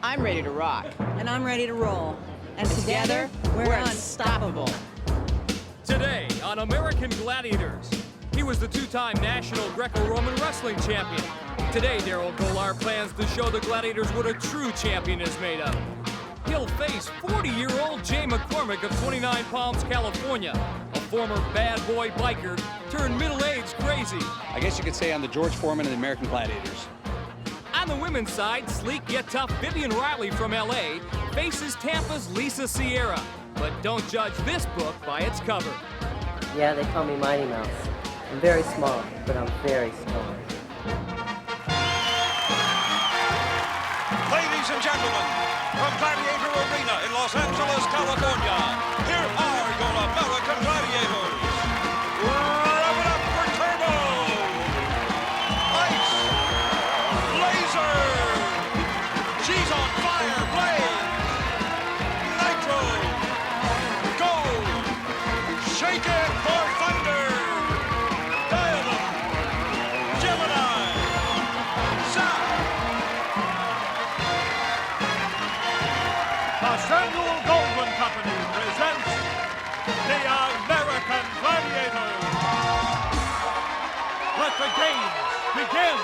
I'm ready to rock. And I'm ready to roll. And together, we're unstoppable. Today on American Gladiators, he was the two-time national Greco-Roman wrestling champion. Today, Darrell Gholar plans to show the Gladiators what a true champion is made of. He'll face 40-year-old Jay McCormack of 29 Palms, California, a former bad boy biker turned middle-aged crazy. I guess you could say I'm the George Foreman of the American Gladiators. On the women's side, sleek yet tough Vivian Riley from LA faces Tampa's Lisa Sierra. But don't judge this book by its cover. Yeah, they call me Mighty Mouse. I'm very small, but I'm very strong. Ladies and gentlemen, from Gladiator Arena in Los Angeles, California, here are your American Gladiators. Rev it up for Turbo! Ice! Laser! She's on fire! Blaze! Nitro! Gore! Shake it for thunder! Dial-up! Gemini! Zap! The Samuel Goldwyn Company presents the American Gladiators. Let the games begin.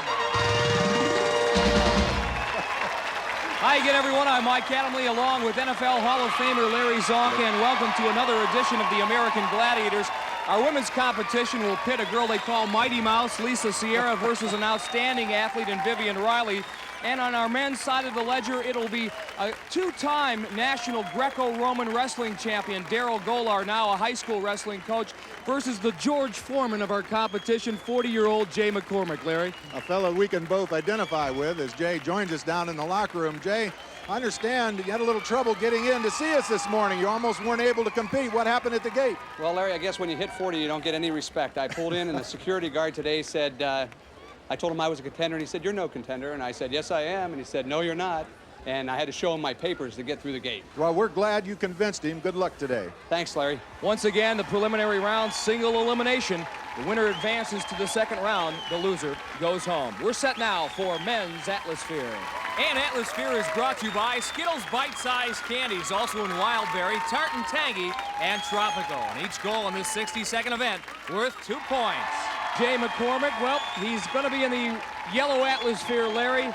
Hi again, everyone. I'm Mike Adamley, along with NFL Hall of Famer Larry Zonk, and welcome to another edition of the American Gladiators. Our women's competition will pit a girl they call Mighty Mouse, Lisa Sierra, versus an outstanding athlete in Vivian Riley. And on our men's side of the ledger, it'll be a two-time national Greco-Roman wrestling champion, Darrell Gholar, now a high school wrestling coach, versus the George Foreman of our competition, 40-year-old Jay McCormack. Larry? A fellow we can both identify with as Jay joins us down in the locker room. Jay, I understand you had a little trouble getting in to see us this morning. You almost weren't able to compete. What happened at the gate? Well, Larry, I guess when you hit 40, you don't get any respect. I pulled in, and the security guard today said, I told him I was a contender, and he said, "You're no contender." And I said, "Yes, I am." And he said, "No, you're not." And I had to show him my papers to get through the gate. Well, we're glad you convinced him. Good luck today. Thanks, Larry. Once again, the preliminary round, single elimination. The winner advances to the second round. The loser goes home. We're set now for men's Atlasphere. And Atlasphere is brought to you by Skittles Bite-Sized Candies, also in Wildberry, Tart and Tangy, and Tropical. And each goal in this 60-second event worth 2 points. Jay McCormack, well, he's going to be in the yellow Atlasphere, Larry.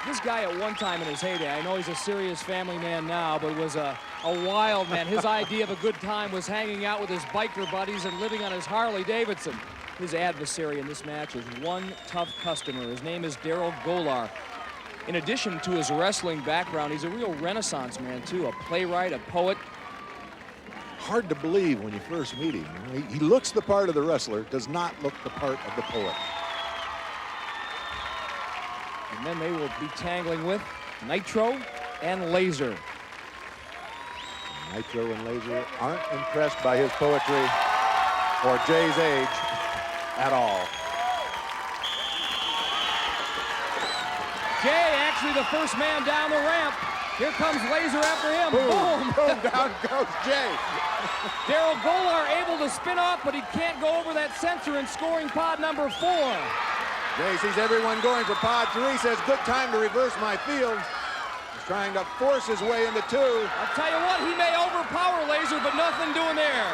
This guy at one time in his heyday, I know he's a serious family man now, but was a wild man. His idea of a good time was hanging out with his biker buddies and living on his Harley Davidson. His adversary in this match is one tough customer. His name is Darrell Gholar. In addition to his wrestling background, he's a real Renaissance man, too, a playwright, a poet. Hard to believe when you first meet him. He looks the part of the wrestler, does not look the part of the poet. And then they will be tangling with Nitro and Laser. Nitro and Laser aren't impressed by his poetry or Jay's age at all. Jay, actually the first man down the ramp. Here comes Laser after him. Boom, boom, down goes Jay. Darrell Gholar able to spin off, but he can't go over that sensor in scoring pod number 4. Jay sees everyone going for pod 3, says good time to reverse my field. He's trying to force his way into 2. I'll tell you what, he may overpower Laser, but nothing doing there.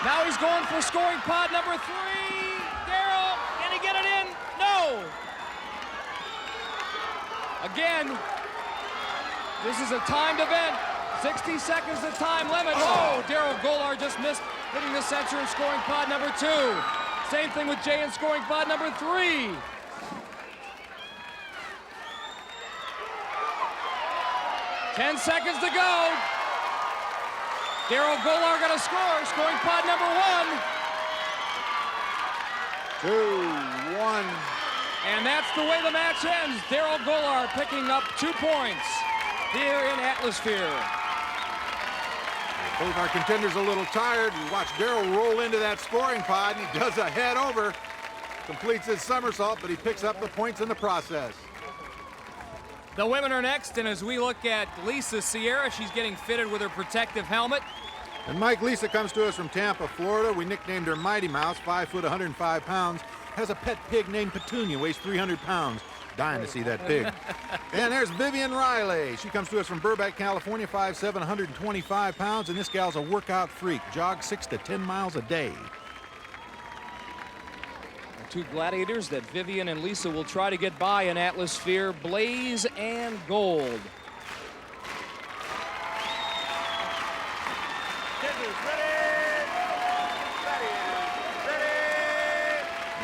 Now he's going for scoring pod number 3. Darrell, can he get it in? No. Again, this is a timed event. 60 seconds the time limit. Oh, Darrell Gholar just missed hitting the sensor and scoring pod number 2. Same thing with Jay and scoring pod number 3. Ten seconds to go. Darrell Gholar got a score, scoring pod number 2, 1. And that's the way the match ends. Darrell Gholar picking up 2 points here in Atlasphere. Both our contenders a little tired. We watch Daryl roll into that scoring pod, and he does a head over, completes his somersault, but he picks up the points in the process. The women are next, and as we look at Lisa Sierra, she's getting fitted with her protective helmet. And Mike, Lisa comes to us from Tampa, Florida. We nicknamed her Mighty Mouse, 5 foot, 105 pounds. Has a pet pig named Petunia, weighs 300 pounds. Dying to see that pig. And there's Vivian Riley. She comes to us from Burbank, California, 5'7", 125 pounds, and this gal's a workout freak. Jogs 6 to 10 miles a day. Two gladiators that Vivian and Lisa will try to get by in Atlasphere, Blaze and Gold.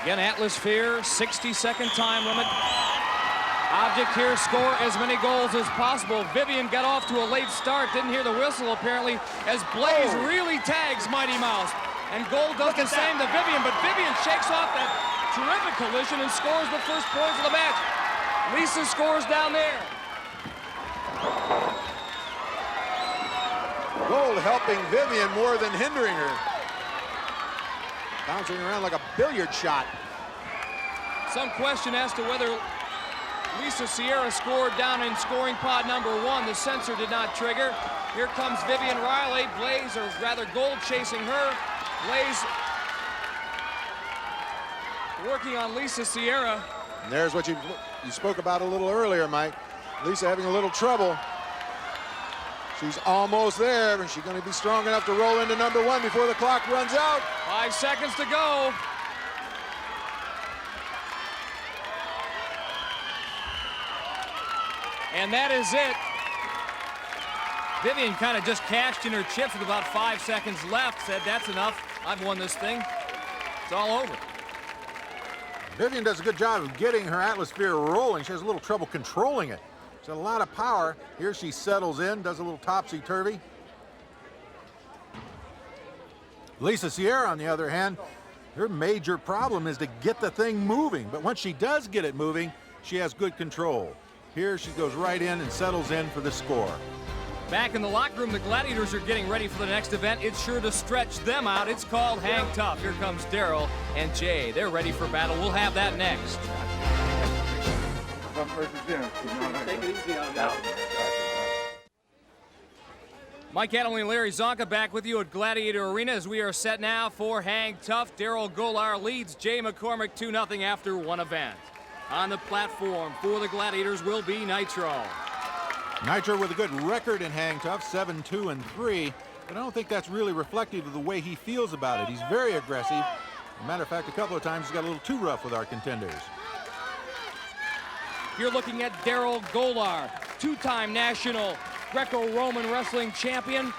Again, Atlasphere, 60-second time limit. Object here, score as many goals as possible. Vivian got off to a late start, didn't hear the whistle apparently, as Blaze really tags Mighty Mouse. And Gold does the same to Vivian, but Vivian shakes off that terrific collision and scores the first points of the match. Lisa scores down there. Gold helping Vivian more than hindering her. Bouncing around like a billiard shot. Some question as to whether Lisa Sierra scored down in scoring pod number 1. The sensor did not trigger. Here comes Vivian Riley. Blaze, or rather Gold, chasing her. Blaze working on Lisa Sierra. And there's what you spoke about a little earlier, Mike. Lisa having a little trouble. She's almost there, and she's going to be strong enough to roll into number 1 before the clock runs out. 5 seconds to go. And that is it. Vivian kind of just cashed in her chips with about 5 seconds left, said that's enough. I've won this thing. It's all over. Vivian does a good job of getting her Atlasphere rolling. She has a little trouble controlling it. She's got a lot of power. Here she settles in, does a little topsy-turvy. Lisa Sierra, on the other hand, her major problem is to get the thing moving. But once she does get it moving, she has good control. Here she goes right in and settles in for the score. Back in the locker room, the Gladiators are getting ready for the next event. It's sure to stretch them out. It's called Hang Tough. Here comes Daryl and Jay. They're ready for battle. We'll have that next. Take it easy on that. Mike Adley and Larry Zonka back with you at Gladiator Arena as we are set now for Hang Tough. Darrell Gholar leads Jay McCormack 2-0 after one event. On the platform for the Gladiators will be Nitro. Nitro with a good record in Hang Tough, 7-2-3, but I don't think that's really reflective of the way he feels about it. He's very aggressive. As a matter of fact, a couple of times he's got a little too rough with our contenders. You're looking at Darrell Gholar, two-time national Greco-Roman wrestling champion,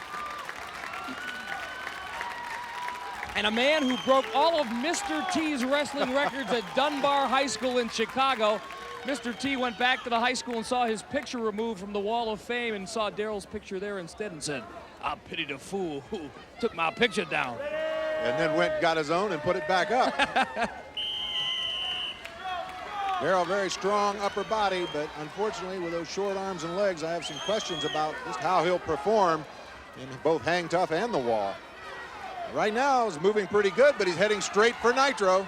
and a man who broke all of Mr. T's wrestling records at Dunbar High School in Chicago. Mr. T went back to the high school and saw his picture removed from the Wall of Fame and saw Darrell's picture there instead and said, "I pity the fool who took my picture down." And then went and got his own and put it back up. Darrell, very strong upper body, but unfortunately with those short arms and legs, I have some questions about just how he'll perform in both Hang Tough and the wall. Right now, he's moving pretty good, but he's heading straight for Nitro.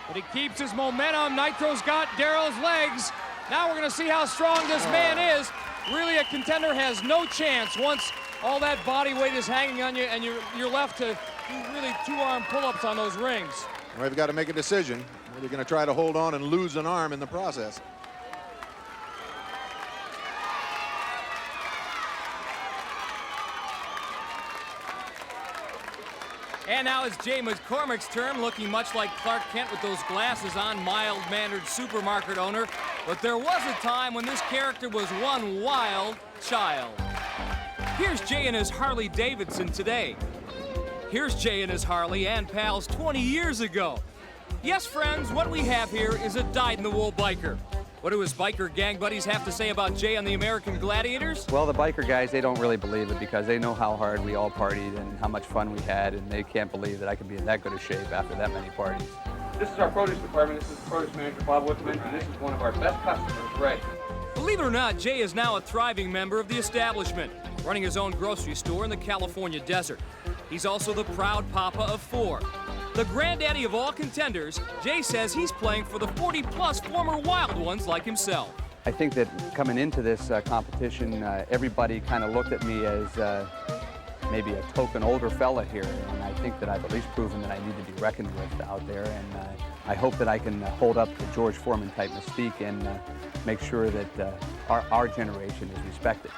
But he keeps his momentum. Nitro's got Darrell's legs. Now we're going to see how strong this man is. Really, a contender has no chance once all that body weight is hanging on you and you're left to do really two-arm pull-ups on those rings. Well, they've got to make a decision. They're going to try to hold on and lose an arm in the process. And now it's Jay McCormack's turn, looking much like Clark Kent with those glasses on, mild-mannered supermarket owner. But there was a time when this character was one wild child. Here's Jay and his Harley Davidson today. Here's Jay and his Harley and pals 20 years ago. Yes, friends, what we have here is a dyed-in-the-wool biker. What do his biker gang buddies have to say about Jay and the American Gladiators? Well, the biker guys, they don't really believe it because they know how hard we all partied and how much fun we had, and they can't believe that I could be in that good a shape after that many parties. This is our produce department. This is the produce manager, Bob Whitman, and this is one of our best customers, Ray. Believe it or not, Jay is now a thriving member of the establishment, running his own grocery store in the California desert. He's also the proud papa of 4. The granddaddy of all contenders, Jay says he's playing for the 40-plus former wild ones like himself. I think that coming into this competition, everybody kind of looked at me as maybe a token older fella here, and I think that I've at least proven that I need to be reckoned with out there, and I hope that I can hold up the George Foreman type mystique and make sure that our generation is respected.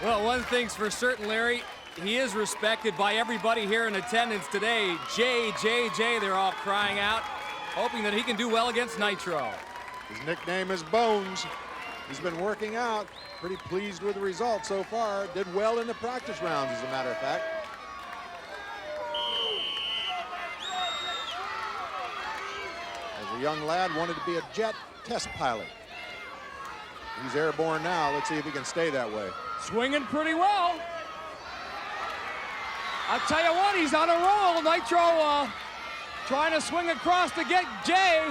Well, one thing's for certain, Larry, he is respected by everybody here in attendance today. Jay, they're all crying out, hoping that he can do well against Nitro. His nickname is Bones. He's been working out, pretty pleased with the results so far. Did well in the practice rounds, as a matter of fact. As a young lad, wanted to be a jet test pilot. He's airborne now. Let's see if he can stay that way. Swinging pretty well. I'll tell you what, he's on a roll. Nitro trying to swing across to get Jay.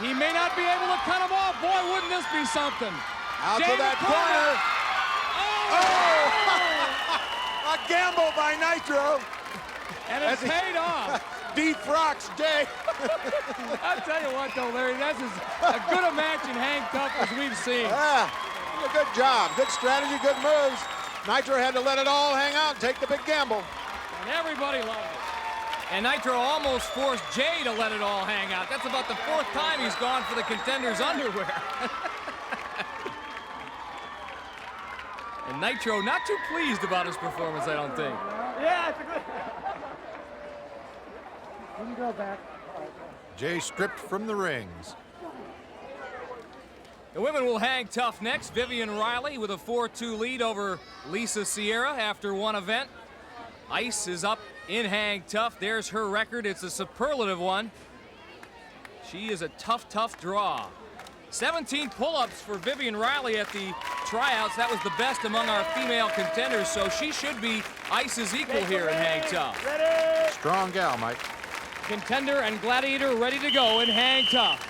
He may not be able to cut him off. Boy, wouldn't this be something. Out Jay to that corner. Oh! A gamble by Nitro. And it's paid off. Defrocks Jay. I'll tell you what, though, Larry, that's as good a match in Hang Tough as we've seen. Yeah, good job. Good strategy, good moves. Nitro had to let it all hang out and take the big gamble. And everybody loved it. And Nitro almost forced Jay to let it all hang out. That's about the 4th time he's gone for the Contenders' underwear. And Nitro not too pleased about his performance, I don't think. Yeah, it's a good. You can go back. Jay stripped from the rings. The women will hang tough next. Vivian Riley with a 4-2 lead over Lisa Sierra after one event. Ice is up in hang tough. There's her record. It's a superlative one. She is a tough draw. 17 pull-ups for Vivian Riley at the tryouts. That was the best among our female contenders, so she should be Ice's equal here in hang tough. Strong gal, Mike. Contender and Gladiator ready to go in hang tough.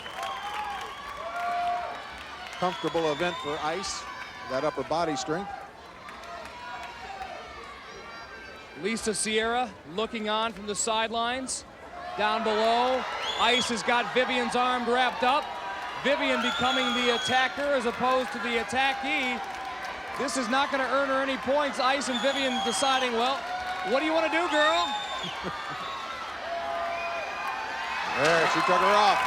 Comfortable event for Ice. That upper body strength. Lisa Sierra looking on from the sidelines. Down below, Ice has got Vivian's arm wrapped up. Vivian becoming the attacker as opposed to the attackee. This is not going to earn her any points. Ice and Vivian deciding, well, what do you want to do, girl? There, she took her off.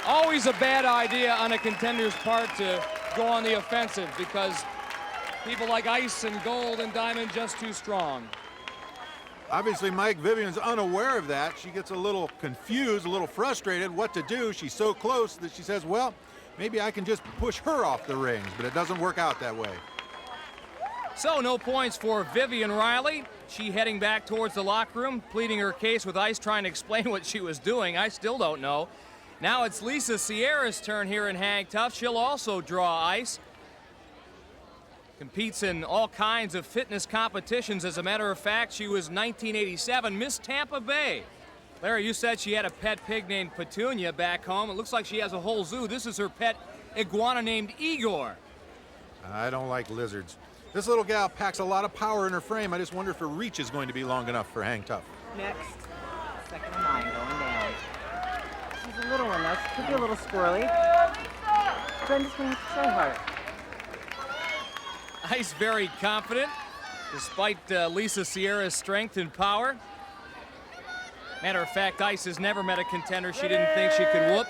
Always a bad idea on a contender's part to go on the offensive because people like Ice and Gold and Diamond just too strong. Obviously, Mike, Vivian's unaware of that. She gets a little confused, a little frustrated what to do. She's so close that she says, well, maybe I can just push her off the rings, but it doesn't work out that way. So no points for Vivian Riley. She heading back towards the locker room, pleading her case with Ice, trying to explain what she was doing. I still don't know. Now it's Lisa Sierra's turn here in hang tough. She'll also draw Ice. Competes in all kinds of fitness competitions. As a matter of fact, she was 1987 Miss Tampa Bay. Larry, you said she had a pet pig named Petunia back home. It looks like she has a whole zoo. This is her pet iguana named Igor. I don't like lizards. This little gal packs a lot of power in her frame. I just wonder if her reach is going to be long enough for hang tough. Next, 2nd and 9 going down. She's a little one though. She could be a little squirrely. Then just going to have to try harder. Ice very confident, despite Lisa Sierra's strength and power. Matter of fact, Ice has never met a contender she didn't think she could whoop.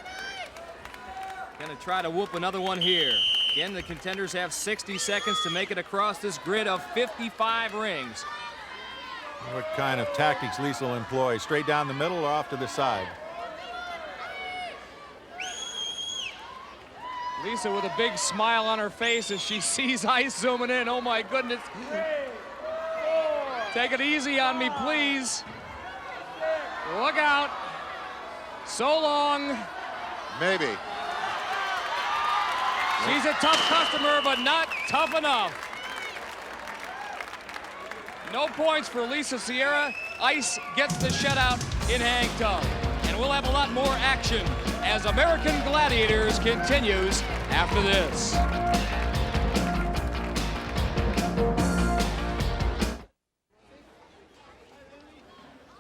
Gonna try to whoop another one here. Again, the contenders have 60 seconds to make it across this grid of 55 rings. What kind of tactics Lisa will employ? Straight down the middle or off to the side? Lisa with a big smile on her face as she sees Ice zooming in. Oh my goodness. Take it easy on me, please. Look out. So long. Maybe. She's a tough customer, but not tough enough. No points for Lisa Sierra. Ice gets the shutout in hang tough. And we'll have a lot more action as American Gladiators continues after this.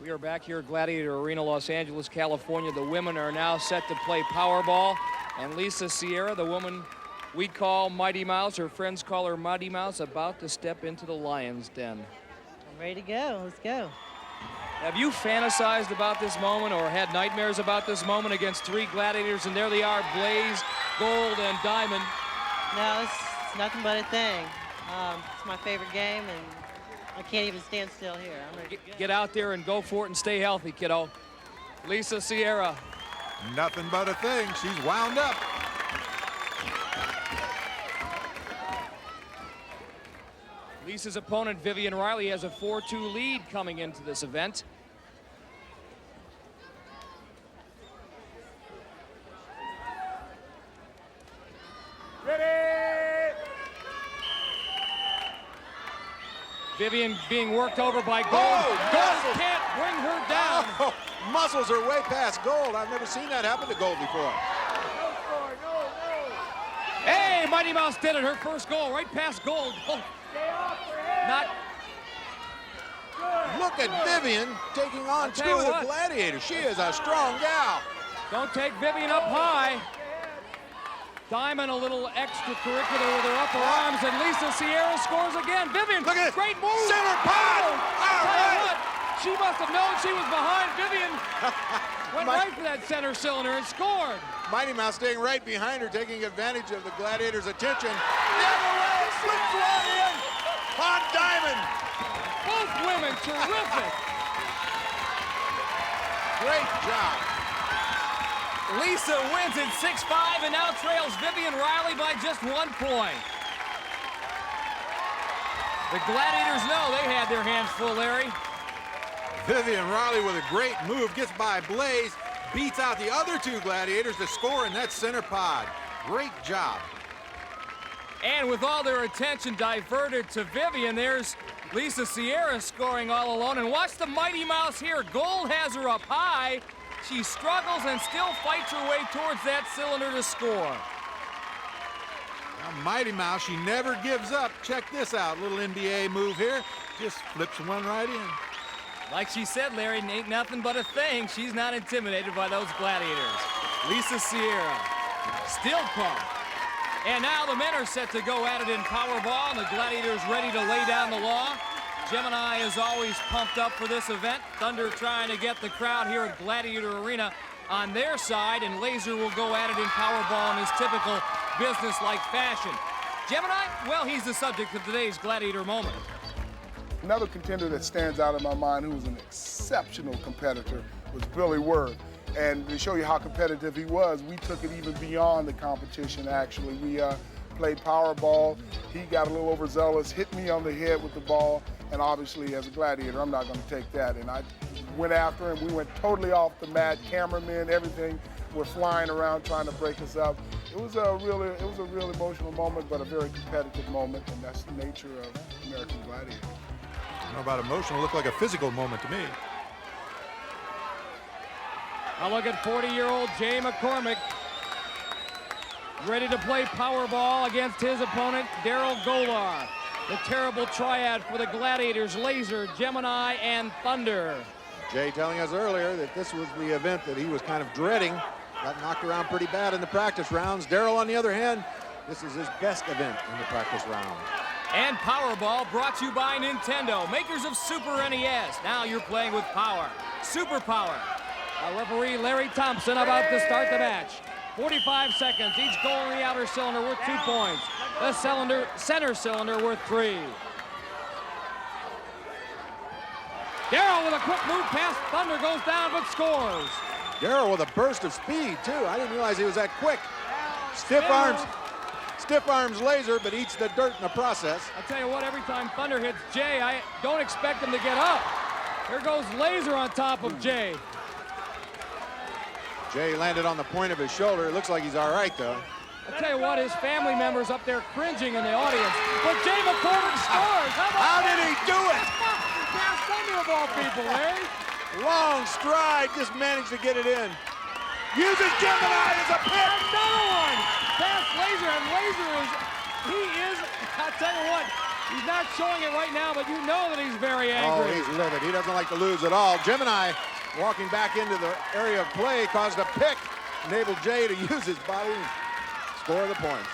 We are back here at Gladiator Arena, Los Angeles, California. The women are now set to play Powerball. And Lisa Sierra, the woman we call Mighty Mouse, her friends call her Mighty Mouse, about to step into the lion's den. I'm ready to go. Let's go. Have you fantasized about this moment or had nightmares about this moment against 3 Gladiators, and there they are, Blaze, Gold, and Diamond? No, it's nothing but a thing. It's my favorite game, and I can't even stand still here. I'm ready to go. Get out there and go for it and stay healthy, kiddo. Lisa Sierra. Nothing but a thing. She's wound up. Lisa's opponent, Vivian Riley, has a 4-2 lead coming into this event. Ready! Vivian being worked over by Gold. Oh, Gold can't bring her down. Oh, muscles are way past Gold. I've never seen that happen to Gold before. No score, no. Hey, Mighty Mouse did it. Her first goal, right past Gold. Oh, Stay off her head. not. Look at Vivian taking on tell 2 you of the what. Gladiators. She is a strong gal. Don't take Vivian up high. Diamond a little extracurricular with her upper arms, and Lisa Sierra scores again. Vivian, Look at it. great move. Center pod. Oh, All tell you right. what, she must have known she was behind. Vivian went My- right for that center cylinder and scored. Mighty Mouse staying right behind her, taking advantage of the Gladiators' attention. Nevertheless, slips one in on Diamond. Both women terrific. Great job. Lisa wins at 6-5 and now trails Vivian Riley by just 1 point. The Gladiators know they had their hands full, Larry. Vivian Riley with a great move, gets by Blaze, beats out the other 2 Gladiators to score in that center pod. Great job. And with all their attention diverted to Vivian, there's Lisa Sierra scoring all alone. And watch the Mighty Mouse here. Gold has her up high. She struggles and still fights her way towards that cylinder to score. Now, Mighty Mouse, she never gives up. Check this out, little NBA move here. Just flips one right in. Like she said, Larry, ain't nothing but a thing. She's not intimidated by those Gladiators. Lisa Sierra, still pumped. And now the men are set to go at it in Powerball, and the Gladiators ready to lay down the law. Gemini is always pumped up for this event. Thunder trying to get the crowd here at Gladiator Arena on their side, and Laser will go at it in Powerball in his typical business-like fashion. Gemini, well, he's the subject of today's Gladiator moment. Another contender that stands out in my mind who was an exceptional competitor was Billy Worth. And to show you how competitive he was, we took it even beyond the competition, actually. We played Powerball. He got a little overzealous, hit me on the head with the ball, and obviously, as a Gladiator, I'm not going to take that. And I went after him. We went totally off the mat. Cameramen, everything were flying around trying to break us up. It was a real emotional moment, but a very competitive moment, and that's the nature of American Gladiator. I don't know about emotional, it looked like a physical moment to me. Now look at 40-year-old Jay McCormack, ready to play Powerball against his opponent, Darrell Gholar. The terrible triad for the Gladiators, Laser, Gemini, and Thunder. Jay telling us earlier that this was the event that he was kind of dreading. Got knocked around pretty bad in the practice rounds. Daryl, on the other hand, this is his best event in the practice round. And Powerball brought to you by Nintendo, makers of Super NES. Now you're playing with power. Super power. Our referee, Larry Thompson, about to start the match. 45 seconds, each goal in the outer cylinder worth 2 points. The center cylinder worth 3. Daryl with a quick move past Thunder, goes down but scores. Daryl with a burst of speed, too. I didn't realize he was that quick. Stiff arms Laser, but eats the dirt in the process. I'll tell you what, every time Thunder hits Jay, I don't expect him to get up. Here goes Laser on top of Jay. Jay landed on the point of his shoulder. It looks like he's all right, though. I'll tell you what, his family members up there cringing in the audience. But Jay McCormack scores. How did he do it? Past Thunder of all people, Larry. Long stride, just managed to get it in. Uses Gemini as a pick. Another one. Past Laser, and Laser I'll tell you what, he's not showing it right now, but you know that he's very angry. Oh, he's livid. He doesn't like to lose at all. Gemini walking back into the area of play caused a pick, enabled Jay to use his body and score the points.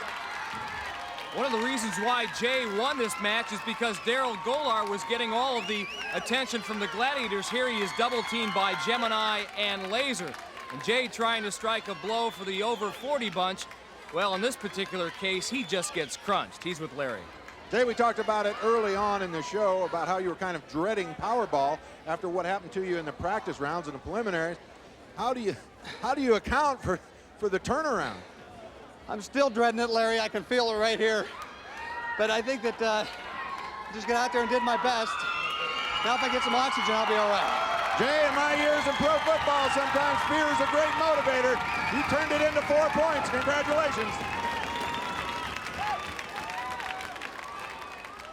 One of the reasons why Jay won this match is because Darrell Gholar was getting all of the attention from the Gladiators. Here he is double teamed by Gemini and Laser. And Jay trying to strike a blow for the over 40 bunch. Well, in this particular case, he just gets crunched. He's with Larry. Jay, we talked about it early on in the show about how you were kind of dreading Powerball after what happened to you in the practice rounds and the preliminaries. How do you account for the turnaround? I'm still dreading it, Larry. I can feel it right here. But I think that I just got out there and did my best. Now if I get some oxygen, I'll be all right. Jay, in my years in pro football, sometimes fear is a great motivator. You turned it into 4 points. Congratulations.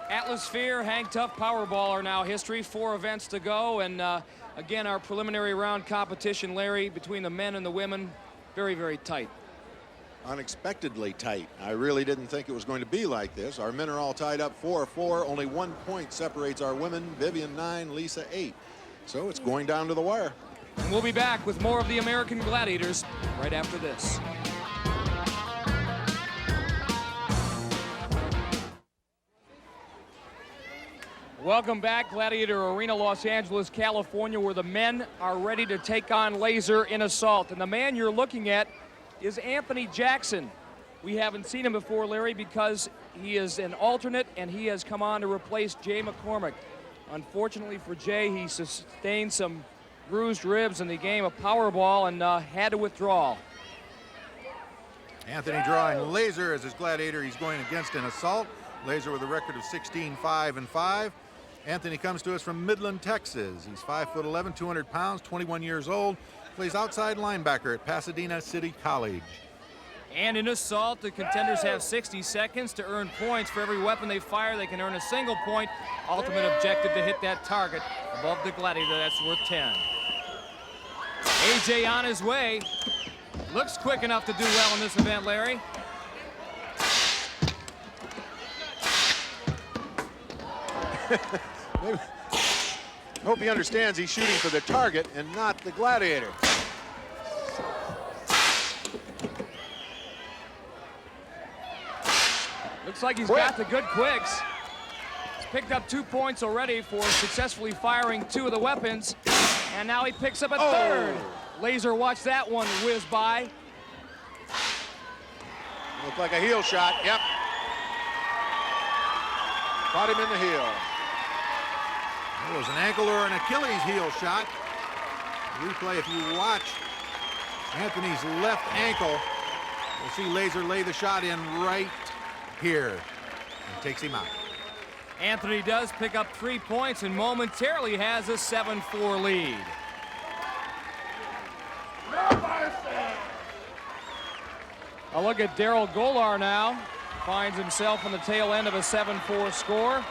Atlasphere, Hang Tough, Powerball are now history. 4 events to go. And again, our preliminary round competition, Larry, between the men and the women, very, very tight. Unexpectedly tight. I really didn't think it was going to be like this. Our men are all tied up 4-4. Only 1 point separates our women. Vivian 9, Lisa 8. So it's going down to the wire. And we'll be back with more of the American Gladiators right after this. Welcome back, Gladiator Arena, Los Angeles, California, where the men are ready to take on Laser in assault. And the man you're looking at is Anthony Jackson. We haven't seen him before, Larry, because he is an alternate and he has come on to replace Jay McCormack. Unfortunately for Jay, he sustained some bruised ribs in the game of Powerball and had to withdraw. Anthony drawing Laser as his Gladiator he's going against in assault. Laser with a record of 16-5-5. Anthony comes to us from Midland, Texas. He's 5'11", 200 pounds, 21 years old. Plays outside linebacker at Pasadena City College. And in assault, the contenders have 60 seconds to earn points. For every weapon they fire, they can earn a single point. Ultimate objective to hit that target above the Gladiator. That's worth 10. AJ on his way. Looks quick enough to do well in this event, Larry. Hope he understands he's shooting for the target and not the Gladiator. Looks like he's got the good quicks. He's picked up 2 points already for successfully firing 2 of the weapons. And now he picks up a third. Laser, watch that one whiz by. Looked like a heel shot, yep. Caught him in the heel. It was an ankle or an Achilles heel shot. Replay, if you watch Anthony's left ankle, you'll see Laser lay the shot in right here and takes him out. Anthony does pick up 3 points and momentarily has a 7-4 lead. A look at Darrell Gholar now. Finds himself on the tail end of a 7-4 score.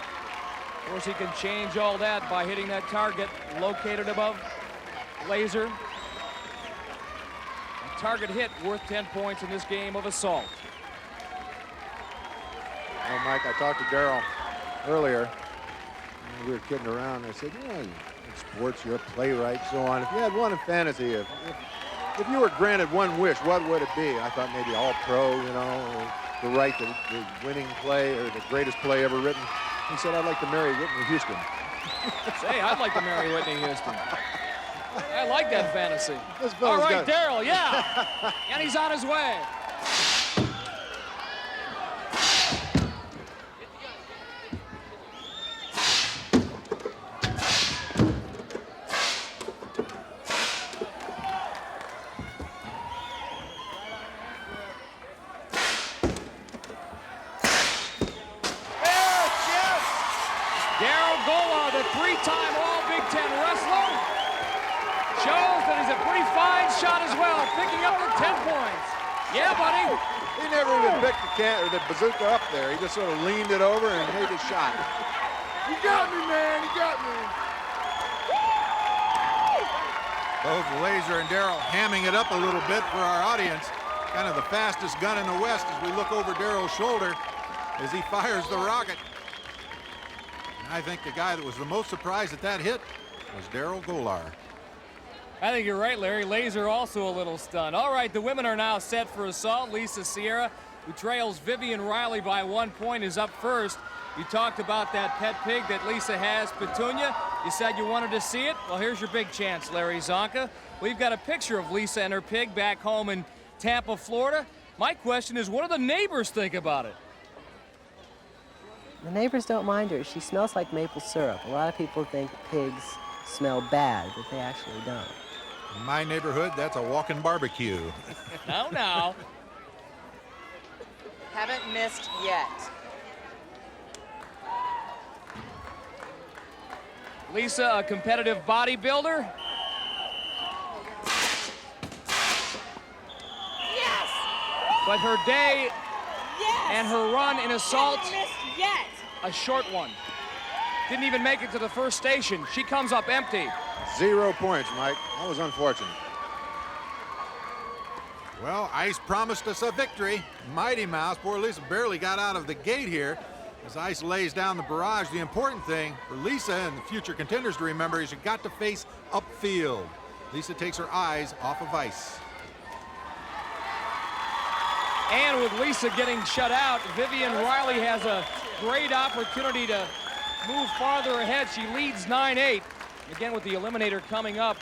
Of course, he can change all that by hitting that target located above Laser. A target hit worth 10 points in this game of assault. Oh, Mike, I talked to Daryl earlier. We were kidding around. I said, you know, in sports, you're a playwright, so on. If you had one in fantasy, if you were granted one wish, what would it be? I thought maybe all pro, you know, or to write the winning play or the greatest play ever written. He said, I'd like to marry Whitney Houston. Say, I'd like to marry Whitney Houston. I like that fantasy. All right, Daryl, yeah. And he's on his way. Darrell Gholar, the 3-time All-Big Ten wrestler, shows that he's a pretty fine shot as well, picking up the 10 points. Yeah, buddy. He never even picked the bazooka up there. He just sort of leaned it over and made his shot. You got me, man. You got me. Both Laser and Daryl hamming it up a little bit for our audience. Kind of the fastest gun in the West as we look over Daryl's shoulder as he fires the rocket. I think the guy that was the most surprised at that hit was Darrell Gholar. I think you're right, Larry. Laser also a little stunned. All right, the women are now set for assault. Lisa Sierra who trails Vivian Riley by 1 point, is up first. You talked about that pet pig that Lisa has, Petunia. You said you wanted to see it. Well, here's your big chance, Larry Zonka. We've got a picture of Lisa and her pig back home in Tampa, Florida. My question is, what do the neighbors think about it? The neighbors don't mind her. She smells like maple syrup. A lot of people think pigs smell bad, but they actually don't. In my neighborhood, that's a walking barbecue. No. Haven't missed yet. Lisa, a competitive bodybuilder. Yes! But her day Yes! and her run in assault, Haven't missed yet. a short one. Didn't even make it to the first station. She comes up empty. 0 points, Mike. That was unfortunate. Well, Ice promised us a victory. Mighty Mouse, poor Lisa barely got out of the gate here. As Ice lays down the barrage, the important thing for Lisa and the future contenders to remember is you got to face upfield. Lisa takes her eyes off of Ice. And with Lisa getting shut out, Vivian Riley has a great opportunity to move farther ahead. She leads 9-8. Again, with the eliminator coming up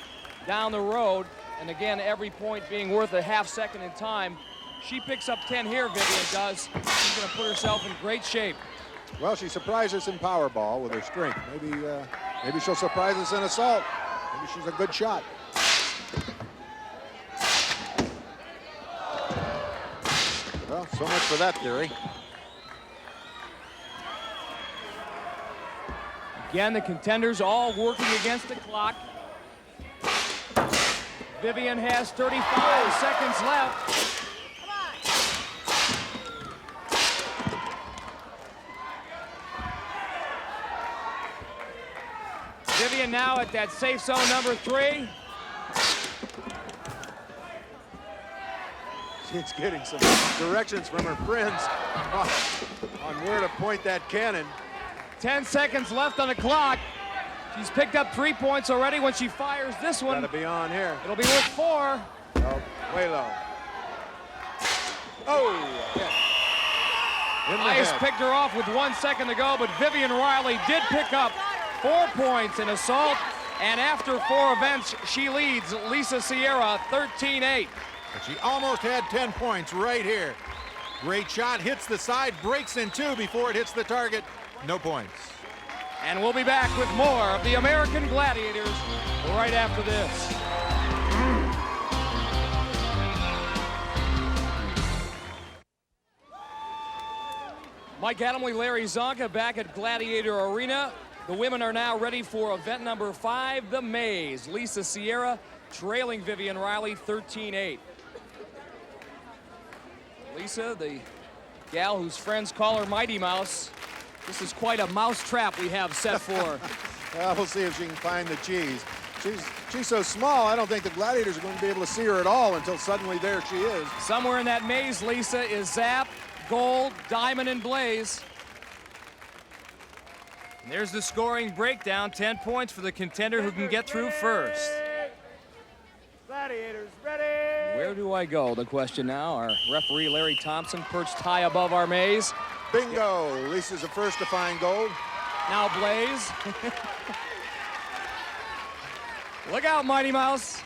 down the road, and again, every point being worth a half second in time. She picks up 10 here, Vivian does. She's going to put herself in great shape. Well, she surprised us in Powerball with her strength. Maybe she'll surprise us in assault. Maybe she's a good shot. Well, so much for that theory. Again, the contenders all working against the clock. Vivian has 35 seconds left. Vivian now at that safe zone number 3. She's getting some directions from her friends on where to point that cannon. 10 seconds left on the clock. She's picked up 3 points already. When she fires this one, Gotta be on here. it'll be worth 4. Oh, way low. Oh, yeah. In the Ice head. picked her off with 1 second to go, but Vivian Riley did pick up 4 points in assault, and after 4 events, she leads Lisa Sierra 13-8. But she almost had 10 points right here. Great shot, hits the side, breaks in 2 before it hits the target. No points. And we'll be back with more of the American Gladiators right after this. Mike Adamley, Larry Zonka back at Gladiator Arena. The women are now ready for event number 5, the Maze. Lisa Sierra trailing Vivian Riley 13-8. Lisa, the gal whose friends call her Mighty Mouse. This is quite a mouse trap we have set for her. Well, we'll see if she can find the cheese. She's so small, I don't think the Gladiators are going to be able to see her at all until suddenly there she is. Somewhere in that maze, Lisa, is Zap, Gold, Diamond, and Blaze. And there's the scoring breakdown. 10 points for the contender who can get through first. Gladiators, ready! Where do I go? The question now. Our referee, Larry Thompson, perched high above our maze. Bingo! Lisa's the first to find gold. Now Blaze. Look out, Mighty Mouse.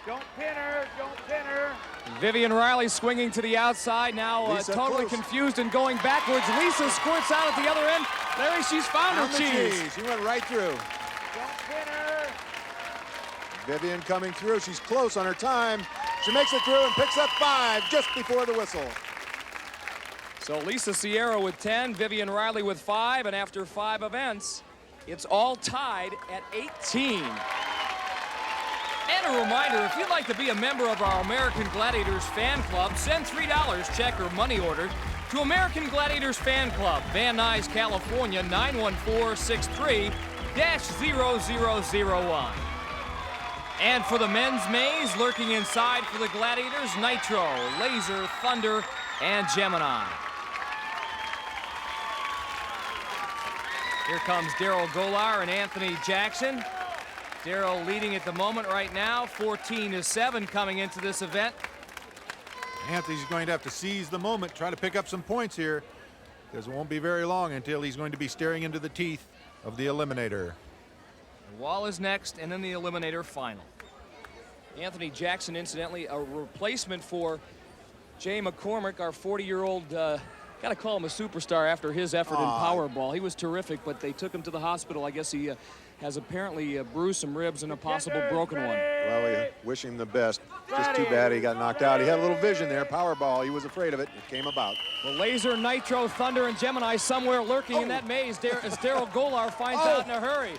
Don't pin her, don't pin her. Vivian Riley swinging to the outside, now totally confused and going backwards. Lisa squirts out at the other end. Larry, she's found her cheese. She went right through. Don't pin her. Vivian coming through. She's close on her time. She makes it through and picks up 5 just before the whistle. So Lisa Sierra with 10, Vivian Riley with 5, and after 5 events, it's all tied at 18. And a reminder, if you'd like to be a member of our American Gladiators fan club, send $3 check or money order to American Gladiators Fan Club, Van Nuys, California, 91463-0001. And for the men's maze, lurking inside for the Gladiators, Nitro, Laser, Thunder, and Gemini. Here comes Darrell Gholar and Anthony Jackson. Daryl leading at the moment right now, 14-7 coming into this event. Anthony's going to have to seize the moment, try to pick up some points here, because it won't be very long until he's going to be staring into the teeth of the Eliminator. The wall is next, and then the Eliminator final. Anthony Jackson, incidentally, a replacement for Jay McCormack, our 40-year-old, gotta call him a superstar after his effort in Powerball. He was terrific, but they took him to the hospital. I guess he has apparently bruised some ribs and a possible broken one. Well, we wish him the best. Just too bad he got knocked out. He had a little vision there, Powerball. He was afraid of it. It came about. The Laser, Nitro, Thunder, and Gemini somewhere lurking in that maze as Darrell Gholar finds out in a hurry.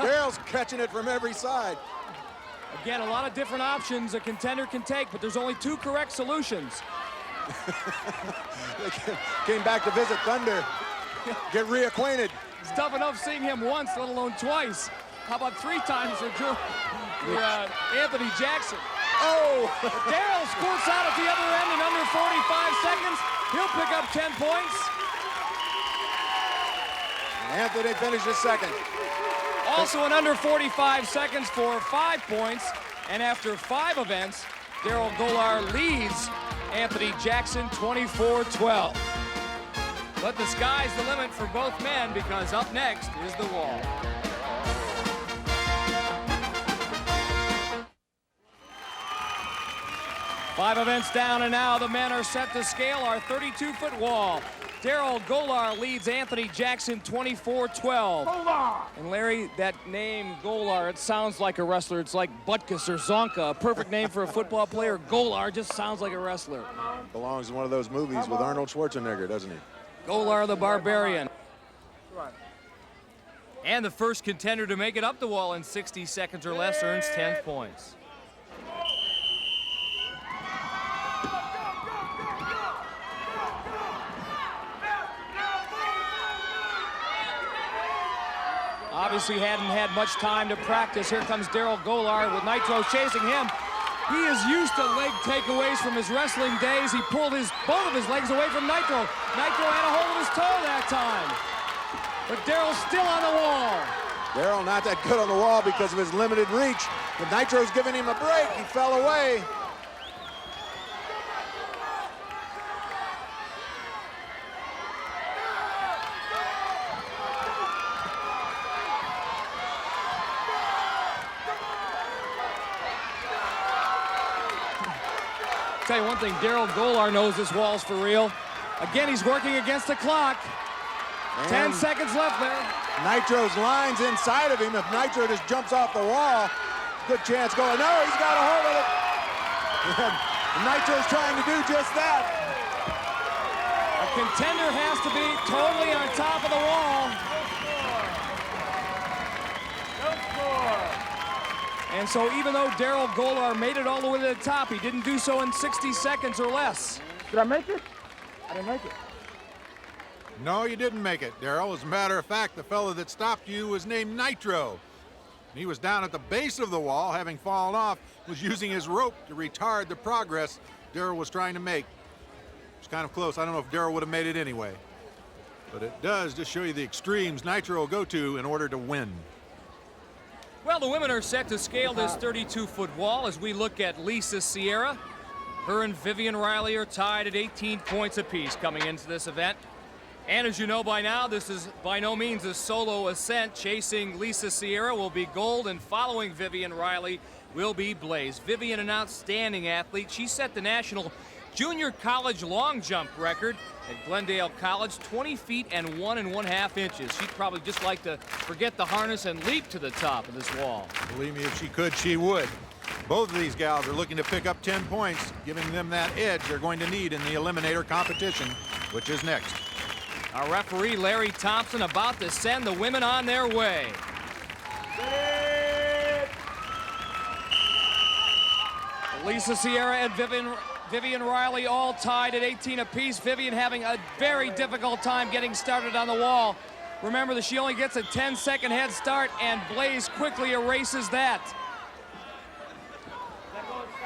Darrell's catching it from every side. Again, a lot of different options a contender can take, but there's only 2 correct solutions. They came back to visit Thunder, get reacquainted. It's tough enough seeing him once, let alone twice. How about 3 times for Anthony Jackson? Oh! Daryl squirts out at the other end in under 45 seconds. He'll pick up 10 points. Anthony finishes second. Also in under 45 seconds for 5 points. And after 5 events, Darrell Gholar leads Anthony Jackson 24-12. But the sky's the limit for both men, because up next is the wall. Five events down, and now the men are set to scale our 32-foot wall. Darrell Gholar leads Anthony Jackson 24-12. And Larry, that name Gholar, it sounds like a wrestler. It's like Butkus or Zonka, a perfect name for a football player. Gholar just sounds like a wrestler. Belongs in one of those movies with Arnold Schwarzenegger, doesn't he? Gholar the Barbarian. And the first contender to make it up the wall in 60 seconds or less earns 10 points. Obviously hadn't had much time to practice. Here comes Darrell Gholar with Nitro chasing him. He is used to leg takeaways from his wrestling days. He pulled both of his legs away from Nitro. Nitro had a hold of his toe that time. But Darrell's still on the wall. Darrell not that good on the wall because of his limited reach. But Nitro's giving him a break. He fell away. Tell you one thing, Darrell Gholar knows this wall's for real. Again, he's working against the clock. And 10 seconds left there. Nitro's lines inside of him. If Nitro just jumps off the wall, good chance going. No, he's got a hold of it. Nitro's trying to do just that. A contender has to be totally on top of the wall. And so even though Darrell Gholar made it all the way to the top, he didn't do so in 60 seconds or less. Did I make it? I didn't make it. No, you didn't make it, Darrell. As a matter of fact, the fellow that stopped you was named Nitro. He was down at the base of the wall, having fallen off, was using his rope to retard the progress Darrell was trying to make. It's kind of close. I don't know if Darrell would have made it anyway. But it does just show you the extremes Nitro will go to in order to win. Well, the women are set to scale this 32-foot wall as we look at Lisa Sierra. Her and Vivian Riley are tied at 18 points apiece coming into this event. And as you know by now, this is by no means a solo ascent. Chasing Lisa Sierra will be Gold, and following Vivian Riley will be Blaze. Vivian, an outstanding athlete. She set the national junior college long jump record at Glendale College, 20 feet and 1 1/2 inches. She'd probably just like to forget the harness and leap to the top of this wall. Believe me, if she could, she would. Both of these gals are looking to pick up 10 points, giving them that edge they're going to need in the Eliminator competition, which is next. Our referee, Larry Thompson, about to send the women on their way. Lisa Sierra and Vivian Riley all tied at 18 apiece. Vivian having a very difficult time getting started on the wall. Remember that she only gets a 10-second head start, and Blaze quickly erases that.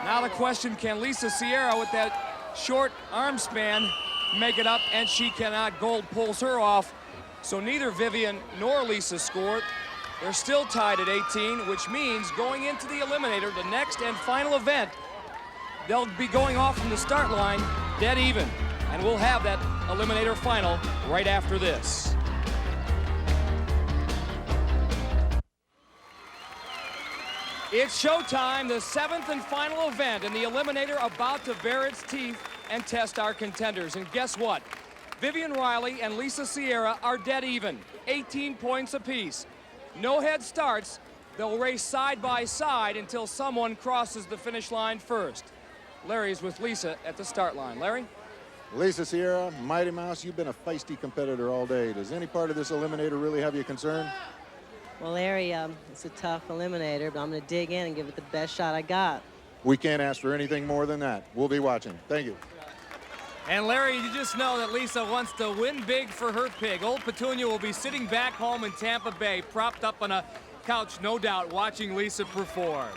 Now the question, can Lisa Sierra, with that short arm span, make it up? And she cannot. Gold pulls her off. So neither Vivian nor Lisa scored. They're still tied at 18, which means going into the Eliminator, the next and final event, they'll be going off from the start line dead even. And we'll have that Eliminator final right after this. It's showtime, the 7th and final event, and the Eliminator about to bare its teeth and test our contenders. And guess what? Vivian Riley and Lisa Sierra are dead even, 18 points apiece. No head starts. They'll race side by side until someone crosses the finish line first. Larry's with Lisa at the start line. Larry? Lisa Sierra, Mighty Mouse, you've been a feisty competitor all day. Does any part of this Eliminator really have you concerned? Well, Larry, it's a tough Eliminator, but I'm going to dig in and give it the best shot I got. We can't ask for anything more than that. We'll be watching. Thank you. And Larry, you just know that Lisa wants to win big for her pig. Old Petunia will be sitting back home in Tampa Bay, propped up on a couch, no doubt, watching Lisa perform.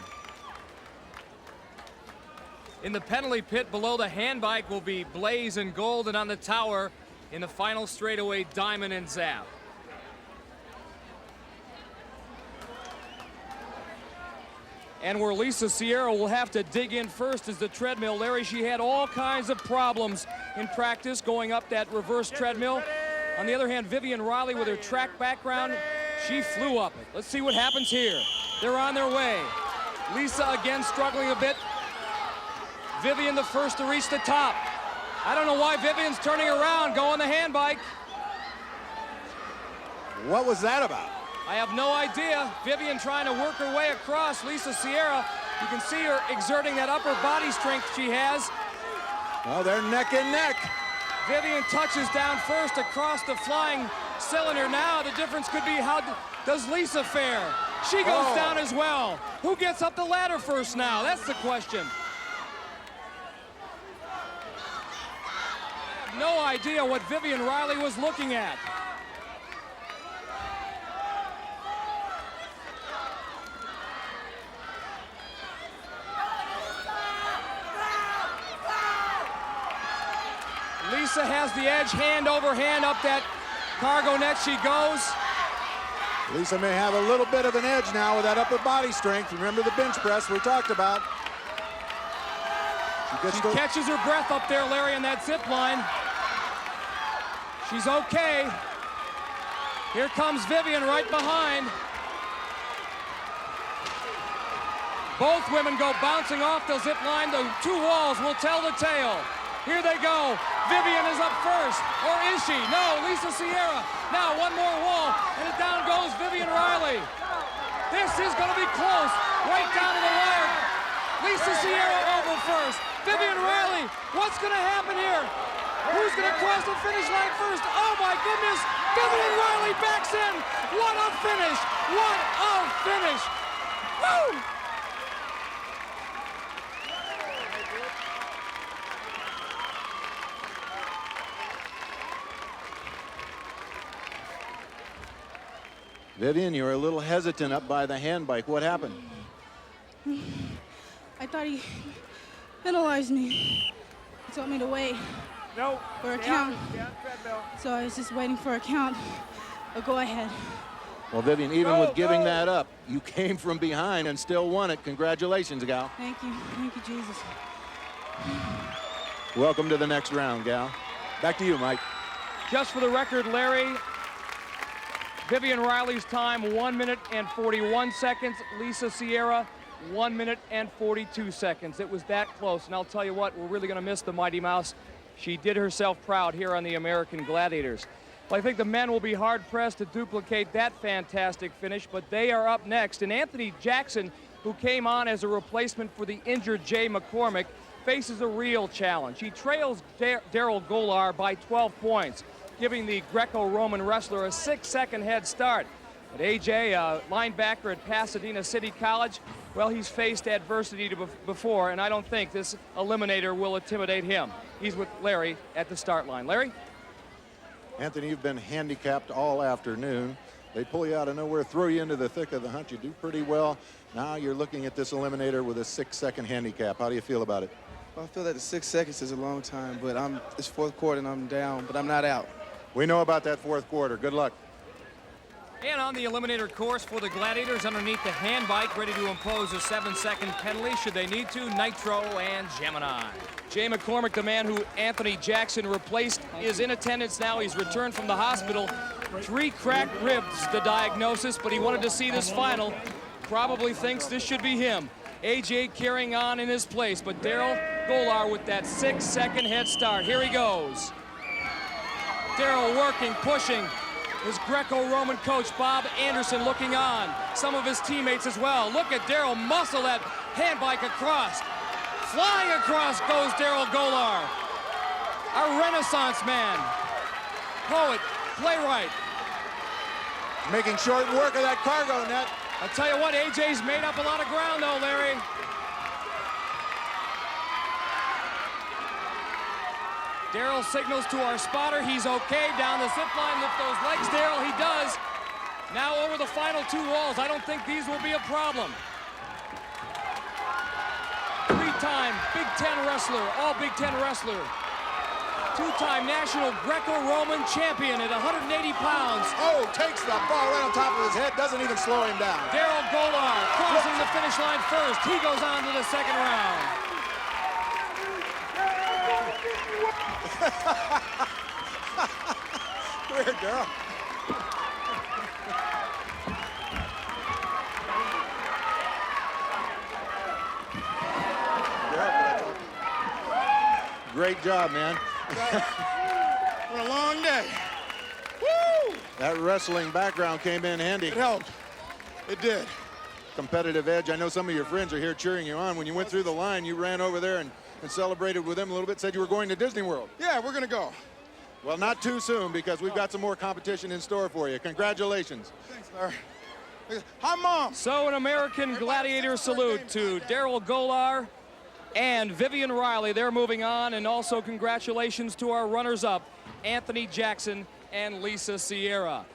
In the penalty pit below the handbike will be Blaze and Gold, and on the tower in the final straightaway, Diamond and Zap. And where Lisa Sierra will have to dig in first is the treadmill. Larry, she had all kinds of problems in practice going up that reverse treadmill. On the other hand, Vivian Riley, with her track background, she flew up it. Let's see what happens here. They're on their way. Lisa again struggling a bit. Vivian the first to reach the top. I don't know why Vivian's turning around, going the handbike. What was that about? I have no idea. Vivian trying to work her way across. Lisa Sierra, you can see her exerting that upper body strength she has. Oh, they're neck and neck. Vivian touches down first across the flying cylinder. Now the difference could be how does Lisa fare? She goes down as well. Who gets up the ladder first now? That's the question. I have no idea what Vivian Riley was looking at. Lisa has the edge, hand over hand up that cargo net she goes. Lisa may have a little bit of an edge now with that upper body strength. Remember the bench press we talked about. She catches her breath up there, Larry, on that zip line. She's okay. Here comes Vivian right behind. Both women go bouncing off the zip line. The two walls will tell the tale. Here they go. Vivian is up first, or is she? No, Lisa Sierra. Now one more wall, and down goes Vivian Riley. This is going to be close, right down to the wire. Lisa Sierra over first. Vivian Riley, what's going to happen here? Who's going to cross the finish line first? Oh my goodness, Vivian Riley backs in. What a finish, what a finish. Woo! Vivian, you were a little hesitant up by the handbike. What happened? I thought he penalized me. He told me to wait for a count. So I was just waiting for a count. Go ahead. Well, Vivian, even with giving that up, you came from behind and still won it. Congratulations, gal. Thank you, Jesus. Welcome to the next round, gal. Back to you, Mike. Just for the record, Larry, Vivian Riley's time, 1 minute and 41 seconds. Lisa Sierra, 1 minute and 42 seconds. It was that close, and I'll tell you what, we're really going to miss the Mighty Mouse. She did herself proud here on the American Gladiators. Well, I think the men will be hard-pressed to duplicate that fantastic finish, but they are up next. And Anthony Jackson, who came on as a replacement for the injured Jay McCormack, faces a real challenge. He trails Darrell Gholar by 12 points, giving the Greco-Roman wrestler a 6-second head start. But AJ, a linebacker at Pasadena City College, well, he's faced adversity before, and I don't think this Eliminator will intimidate him. He's with Larry at the start line. Larry? Anthony, you've been handicapped all afternoon. They pull you out of nowhere, throw you into the thick of the hunt. You do pretty well. Now you're looking at this Eliminator with a 6-second handicap. How do you feel about it? Well, I feel that the 6 seconds is a long time, but it's fourth quarter and I'm down, but I'm not out. We know about that fourth quarter. Good luck. And on the eliminator course for the Gladiators, underneath the hand bike, ready to impose a 7-second penalty should they need to, Nitro and Gemini. Jay McCormack, the man who Anthony Jackson replaced, is in attendance now. He's returned from the hospital. 3 cracked ribs, the diagnosis, but he wanted to see this final. Probably thinks this should be him. AJ carrying on in his place, but Darrell Gholar with that 6-second head start. Here he goes. Daryl working, pushing. His Greco-Roman coach, Bob Anderson, looking on. Some of his teammates as well. Look at Daryl muscle that hand bike across. Flying across goes Darrell Gholar. A Renaissance man. Poet, playwright. Making short work of that cargo net. I'll tell you what, AJ's made up a lot of ground though, Larry. Daryl signals to our spotter, he's okay. Down the zip line, lift those legs, Daryl, he does. Now over the final 2 walls, I don't think these will be a problem. 3-time Big Ten wrestler, all Big Ten wrestler. 2-time national Greco-Roman champion at 180 pounds. Oh, takes the ball right on top of his head, doesn't even slow him down. Darrell Gholar crossing the finish line first. He goes on to the second round. Come here, Daryl. Great job, man. What a long day. Woo! That wrestling background came in handy. It helped. It did. Competitive edge. I know some of your friends are here cheering you on. When you went through the line, you ran over there and celebrated with them a little bit, said you were going to Disney World. Yeah, we're going to go. Well, not too soon, because we've got some more competition in store for you. Congratulations. Thanks, Larry. Hi, Mom. So an American Gladiator salute to Darrell Gholar and Vivian Riley. They're moving on, and also congratulations to our runners-up, Anthony Jackson and Lisa Sierra.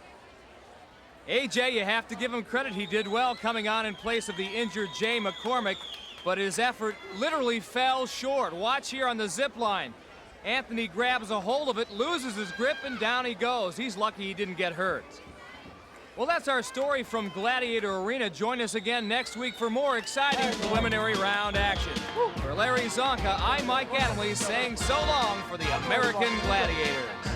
AJ, you have to give him credit. He did well coming on in place of the injured Jay McCormack, but his effort literally fell short. Watch here on the zip line. Anthony grabs a hold of it, loses his grip, and down he goes. He's lucky he didn't get hurt. Well, that's our story from Gladiator Arena. Join us again next week for more exciting preliminary round action. For Larry Zonka, I'm Mike Adamley saying so long for the American Gladiators.